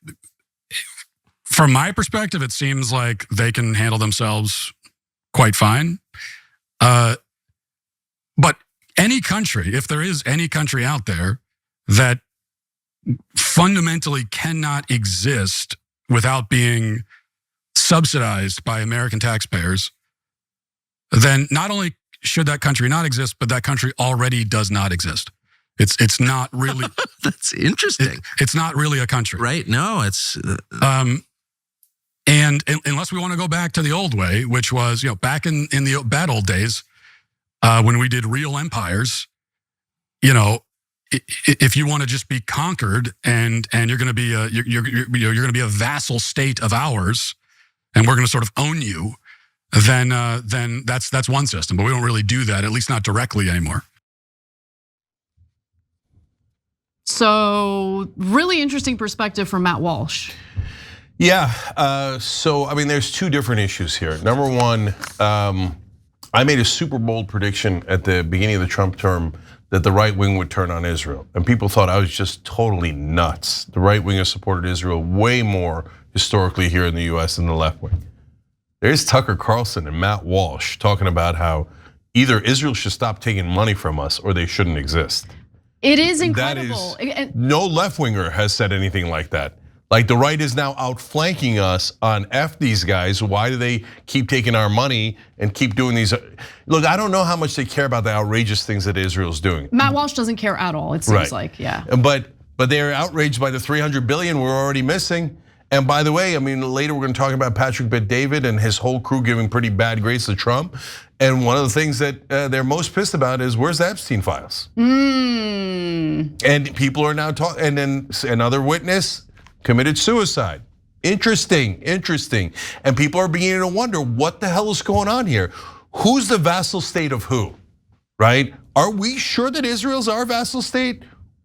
from my perspective, it seems like they can handle themselves quite fine. But any country, if there is any country out there that fundamentally cannot exist without being subsidized by American taxpayers, then not only should that country not exist, but that country already does not exist. It's not really. That's interesting. It's not really a country, right? No, it's. And unless we want to go back to the old way, which was, back in the bad old days, when we did real empires, if you want to just be conquered and you're going to be you're going to be a vassal state of ours, and we're going to sort of own you, then that's one system. But we don't really do that, at least not directly anymore. So really interesting perspective from Matt Walsh. Yeah, so I mean, there's two different issues here. Number one, I made a super bold prediction at the beginning of the Trump term that the right wing would turn on Israel. And people thought I was just totally nuts. The right wing has supported Israel way more historically here in the US than the left wing. There's Tucker Carlson and Matt Walsh talking about how either Israel should stop taking money from us or they shouldn't exist. It is incredible. No left winger has said anything like that. Like the right is now outflanking us on F these guys. Why do they keep taking our money and keep doing these? Look, I don't know how much they care about the outrageous things that Israel's doing. Matt Walsh doesn't care at all, it seems like, yeah. But they're outraged by the 300 billion we're already missing. And by the way, I mean, later we're gonna talk about Patrick Bet-David and his whole crew giving pretty bad grades to Trump. And one of the things that they're most pissed about is where's the Epstein files? And people are now talking, and then another witness committed suicide. Interesting. And people are beginning to wonder what the hell is going on here? Who's the vassal state of who, right? Are we sure that Israel's our vassal state?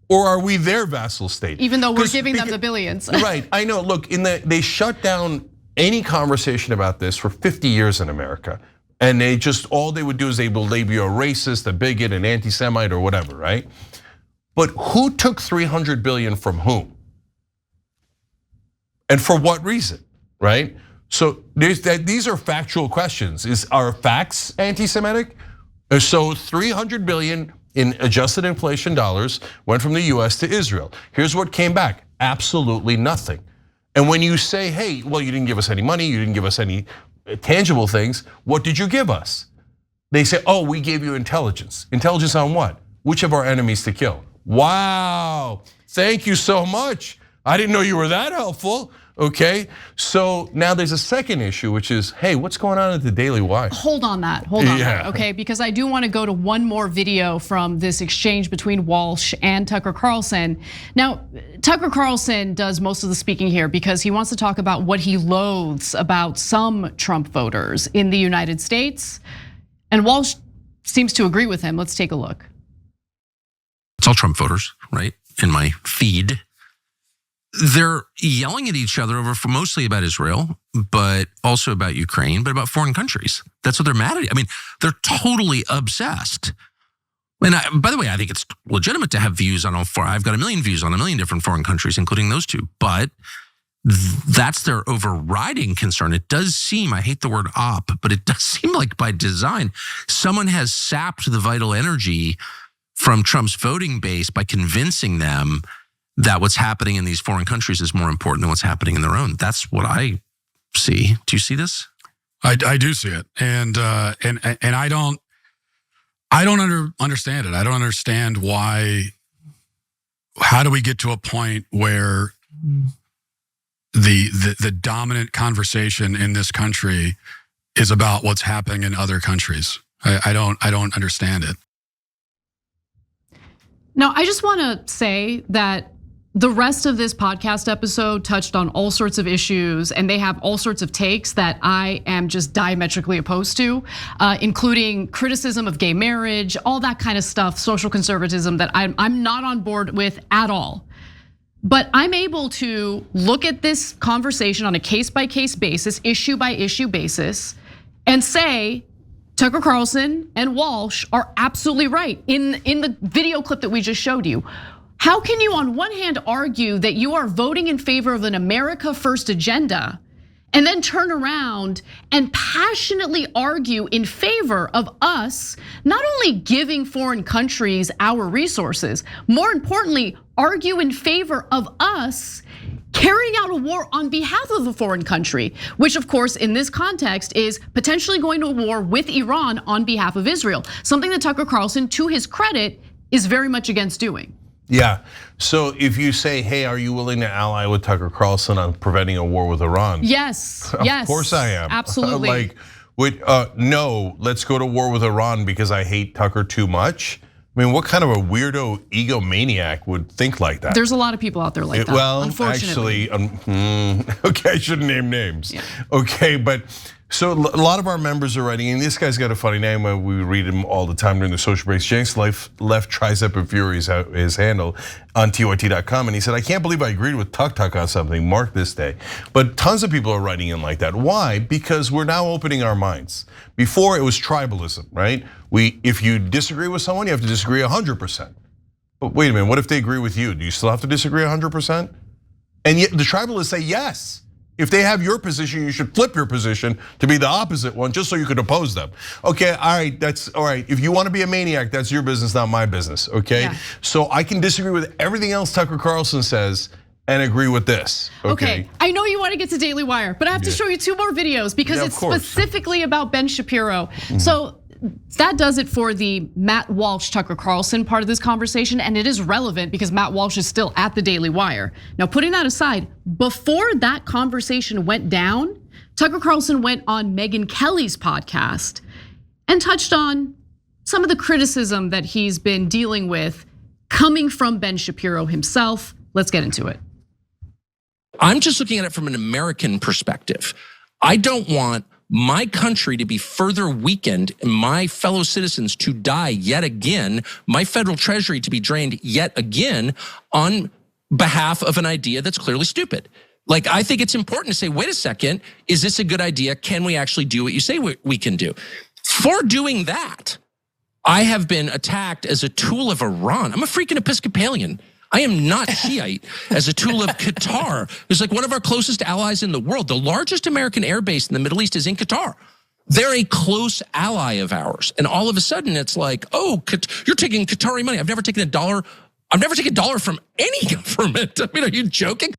Or are we their vassal state? Even though we're giving them the billions. Right, I know, look, they shut down any conversation about this for 50 years in America. And they just, all they would do is they will label you a racist, a bigot, an anti-Semite or whatever, right? But who took 300 billion from whom? And for what reason, right? So these are factual questions. Are facts anti-Semitic? So 300 billion in adjusted inflation dollars went from the US to Israel. Here's what came back, absolutely nothing. And when you say, hey, well, you didn't give us any money, you didn't give us any tangible things, what did you give us? They say, oh, we gave you intelligence. Intelligence on what? Which of our enemies to kill? Wow, thank you so much. I didn't know you were that helpful. Okay, so now there's a second issue, which is, hey, what's going on at the Daily Wire? Hold on that, okay? Because I do want to go to one more video from this exchange between Walsh and Tucker Carlson. Now, Tucker Carlson does most of the speaking here because he wants to talk about what he loathes about some Trump voters in the United States. And Walsh seems to agree with him. Let's take a look. It's all Trump voters, right? In my feed. They're yelling at each other over mostly about Israel, but also about Ukraine, but about foreign countries. That's what they're mad at. I mean, they're totally obsessed. And by the way, I think it's legitimate to have views on all four. I've got a million views on a million different foreign countries, including those two. But that's their overriding concern. It does seem, I hate the word but it does seem like by design, someone has sapped the vital energy from Trump's voting base by convincing them that what's happening in these foreign countries is more important than what's happening in their own. That's what I see. Do you see this? I do see it, and I don't understand it. I don't understand why. How do we get to a point where the dominant conversation in this country is about what's happening in other countries? I don't understand it. Now, I just want to say that the rest of this podcast episode touched on all sorts of issues, and they have all sorts of takes that I am just diametrically opposed to, including criticism of gay marriage, all that kind of stuff, social conservatism that I'm not on board with at all. But I'm able to look at this conversation on a case-by-case basis, issue-by-issue basis, and say, Tucker Carlson and Walsh are absolutely right in the video clip that we just showed you. How can you on one hand argue that you are voting in favor of an America First agenda and then turn around and passionately argue in favor of us not only giving foreign countries our resources, more importantly, argue in favor of us carrying out a war on behalf of a foreign country, which of course in this context is potentially going to a war with Iran on behalf of Israel, something that Tucker Carlson, to his credit, is very much against doing. Yeah, so if you say, hey, are you willing to ally with Tucker Carlson on preventing a war with Iran? Yes, Of course I am. Absolutely. No, let's go to war with Iran because I hate Tucker too much. I mean, what kind of a weirdo egomaniac would think like that? There's a lot of people out there like that, well, unfortunately. Actually, okay, I shouldn't name names. Yeah. Okay, but so a lot of our members are writing, and this guy's got a funny name. We read him all the time during the social breaks. Jenks left tricep and fury is his handle on TYT.com, and he said, I can't believe I agreed with Tuck on something. Mark this day. But tons of people are writing in like that. Why? Because we're now opening our minds. Before it was tribalism, right? If you disagree with someone, you have to disagree 100%. But wait a minute, what if they agree with you? Do you still have to disagree 100%? And yet the tribalists say yes. If they have your position, you should flip your position to be the opposite one just so you could oppose them. Okay, all right, that's all right. If you want to be a maniac, that's your business, not my business, okay? Yeah. So I can disagree with everything else Tucker Carlson says and agree with this. Okay, I know you want to get to Daily Wire, but I have to show you 2 more videos because it's specifically about Ben Shapiro. So that does it for the Matt Walsh Tucker Carlson part of this conversation, and it is relevant because Matt Walsh is still at the Daily Wire. Now, putting that aside, before that conversation went down, Tucker Carlson went on Megyn Kelly's podcast and touched on some of the criticism that he's been dealing with coming from Ben Shapiro himself. Let's get into it. I'm just looking at it from an American perspective. I don't want my country to be further weakened, and my fellow citizens to die yet again, my federal treasury to be drained yet again on behalf of an idea that's clearly stupid. Like, I think it's important to say, wait a second, is this a good idea? Can we actually do what you say we can do? For doing that, I have been attacked as a tool of Iran. I'm a freaking Episcopalian. I am not Shiite as a tool of Qatar. It's like one of our closest allies in the world. The largest American air base in the Middle East is in Qatar. They're a close ally of ours. And all of a sudden it's like, oh, you're taking Qatari money. I've never taken a dollar from any government. I mean, are you joking?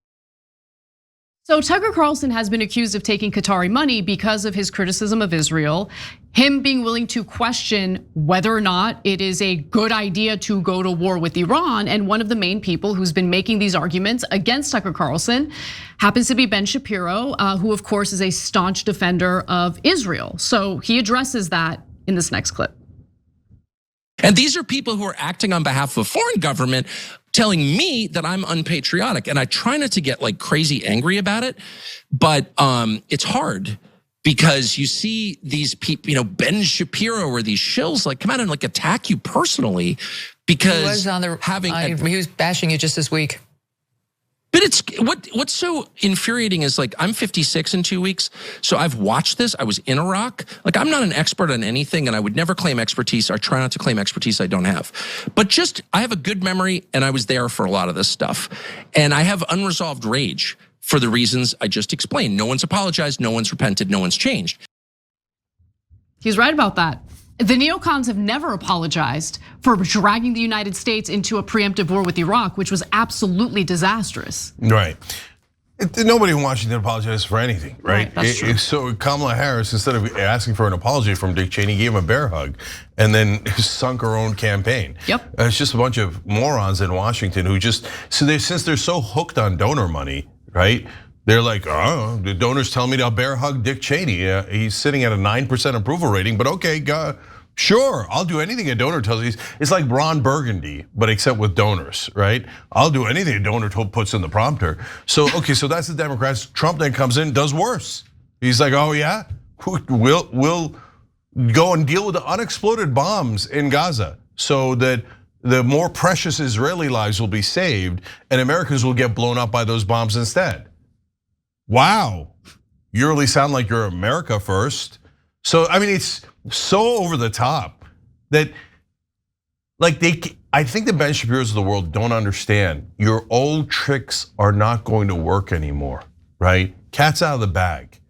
So Tucker Carlson has been accused of taking Qatari money because of his criticism of Israel, him being willing to question whether or not it is a good idea to go to war with Iran. And one of the main people who's been making these arguments against Tucker Carlson happens to be Ben Shapiro, who of course is a staunch defender of Israel. So he addresses that in this next clip. And these are people who are acting on behalf of a foreign government, telling me that I'm unpatriotic. And I try not to get like crazy angry about it, but it's hard because you see these people, Ben Shapiro or these shills like come out and like attack you personally because he was on he was bashing you just this week. But it's what's so infuriating is like I'm 56 in 2 weeks, so I've watched this. I was in Iraq. Like I'm not an expert on anything, and I would never claim expertise. I try not to claim expertise I don't have. But just I have a good memory, and I was there for a lot of this stuff, and I have unresolved rage for the reasons I just explained. No one's apologized. No one's repented. No one's changed. He's right about that. The neocons have never apologized for dragging the United States into a preemptive war with Iraq, which was absolutely disastrous. Right. Nobody in Washington apologizes for anything, right? That's true. So Kamala Harris, instead of asking for an apology from Dick Cheney, gave him a bear hug and then sunk her own campaign. Yep. It's just a bunch of morons in Washington who just, since they're so hooked on donor money, right? They're like, oh, the donors tell me to bear hug Dick Cheney. He's sitting at a 9% approval rating, but okay, sure, I'll do anything a donor tells me. It's like Ron Burgundy, but except with donors, right? I'll do anything a donor puts in the prompter. So, okay, so that's the Democrats. Trump then comes in, does worse. He's like, oh yeah, we'll go and deal with the unexploded bombs in Gaza so that the more precious Israeli lives will be saved and Americans will get blown up by those bombs instead. Wow, you really sound like you're America first. So, I mean, it's so over the top that I think the Ben Shapiro's of the world don't understand. Your old tricks are not going to work anymore, right? Cat's out of the bag.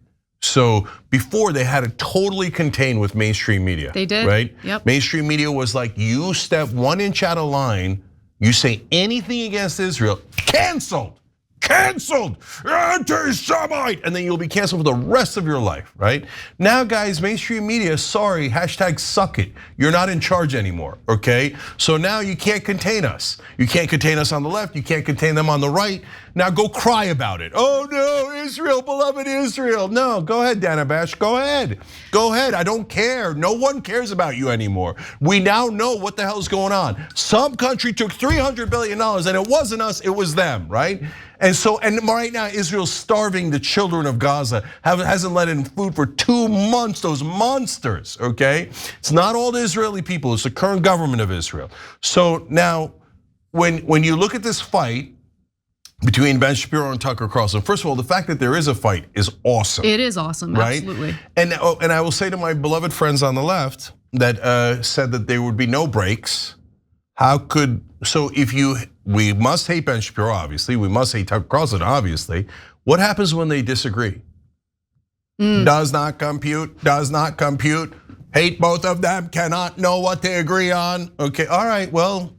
So before they had it totally contained with mainstream media. They did, right? Yep. Mainstream media was like, you step 1 inch out of line, you say anything against Israel, canceled. Anti-Semite, and then you'll be canceled for the rest of your life, right? Now, guys, mainstream media, sorry, hashtag suck it. You're not in charge anymore, okay? So now you can't contain us. You can't contain us on the left, you can't contain them on the right. Now go cry about it. Oh no, Israel, beloved Israel. No, go ahead, Dana Bash, go ahead. Go ahead, I don't care. No one cares about you anymore. We now know what the hell's going on. Some country took $300 billion and it wasn't us, it was them, right? And right now, Israel's starving the children of Gaza, hasn't let in food for 2 months, those monsters, okay? It's not all the Israeli people, it's the current government of Israel. So now, when you look at this fight between Ben Shapiro and Tucker Carlson, first of all, the fact that there is a fight is awesome. It is awesome, right? Absolutely. And I will say to my beloved friends on the left that said that there would be no breaks, we must hate Ben Shapiro, obviously. We must hate Tucker Carlson, obviously. What happens when they disagree? Does not compute, does not compute. Hate both of them, cannot know what they agree on. Okay, all right, well,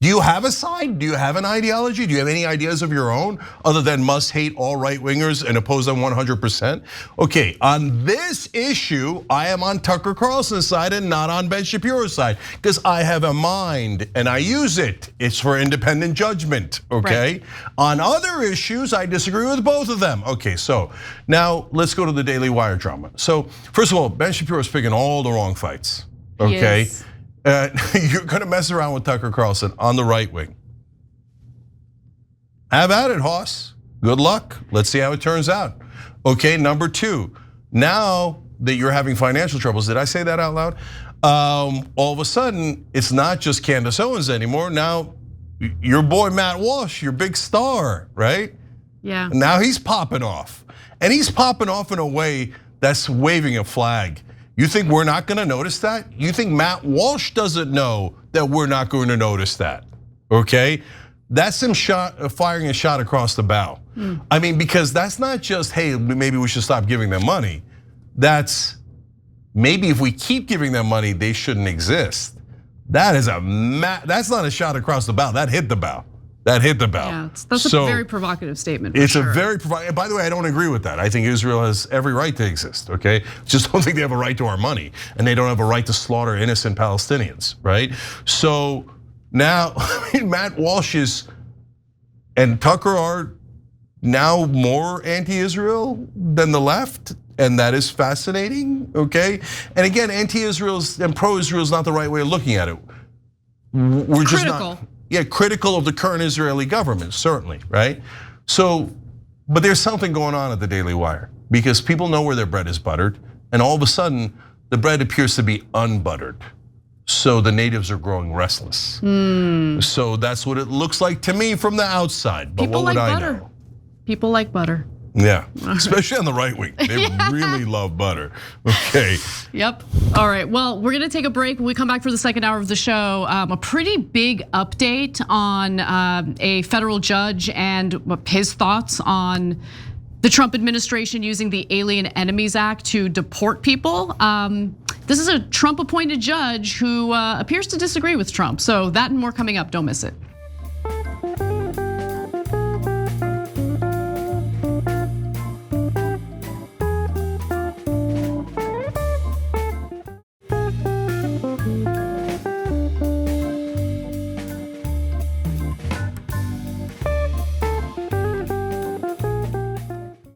Do you have a side? Do you have an ideology? Do you have any ideas of your own other than must hate all right-wingers and oppose them 100%? Okay, on this issue, I am on Tucker Carlson's side and not on Ben Shapiro's side because I have a mind and I use it. It's for independent judgment, okay? Right. On other issues, I disagree with both of them. Okay, so now let's go to the Daily Wire drama. So first of all, Ben Shapiro's picking all the wrong fights, okay? Yes. You're gonna mess around with Tucker Carlson on the right wing. Have at it, Hoss. Good luck. Let's see how it turns out. Okay, number two, now that you're having financial troubles, did I say that out loud? All of a sudden, it's not just Candace Owens anymore. Now, your boy Matt Walsh, your big star, right? Yeah. Now he's popping off. And he's popping off in a way that's waving a flag. You think we're not gonna notice that? You think Matt Walsh doesn't know that we're not going to notice that, okay? That's him firing a shot across the bow. I mean, because that's not just, hey, maybe we should stop giving them money. That's, maybe if we keep giving them money, they shouldn't exist. That is that's not a shot across the bow, that hit the bow. That hit the bow. Yeah, that's a very provocative statement. It's a very provocative. By the way, I don't agree with that. I think Israel has every right to exist. Okay, just don't think they have a right to our money, and they don't have a right to slaughter innocent Palestinians. Right. So now, Matt Walsh and Tucker are now more anti-Israel than the left, and that is fascinating. Okay, and again, anti-Israel and pro-Israel is not the right way of looking at it. We're just not. Yeah, critical of the current Israeli government, certainly, right? So, but there's something going on at the Daily Wire because people know where their bread is buttered, and all of a sudden, the bread appears to be unbuttered. So the natives are growing restless. So that's what it looks like to me from the outside. But people what would like I butter. know? People like butter. Yeah, especially on the right wing. They really love butter. Okay. Yep. All right. Well, we're gonna take a break. When we come back for the second hour of the show, a pretty big update on a federal judge and his thoughts on the Trump administration using the Alien Enemies Act to deport people. This is a Trump-appointed judge who appears to disagree with Trump. So that and more coming up. Don't miss it.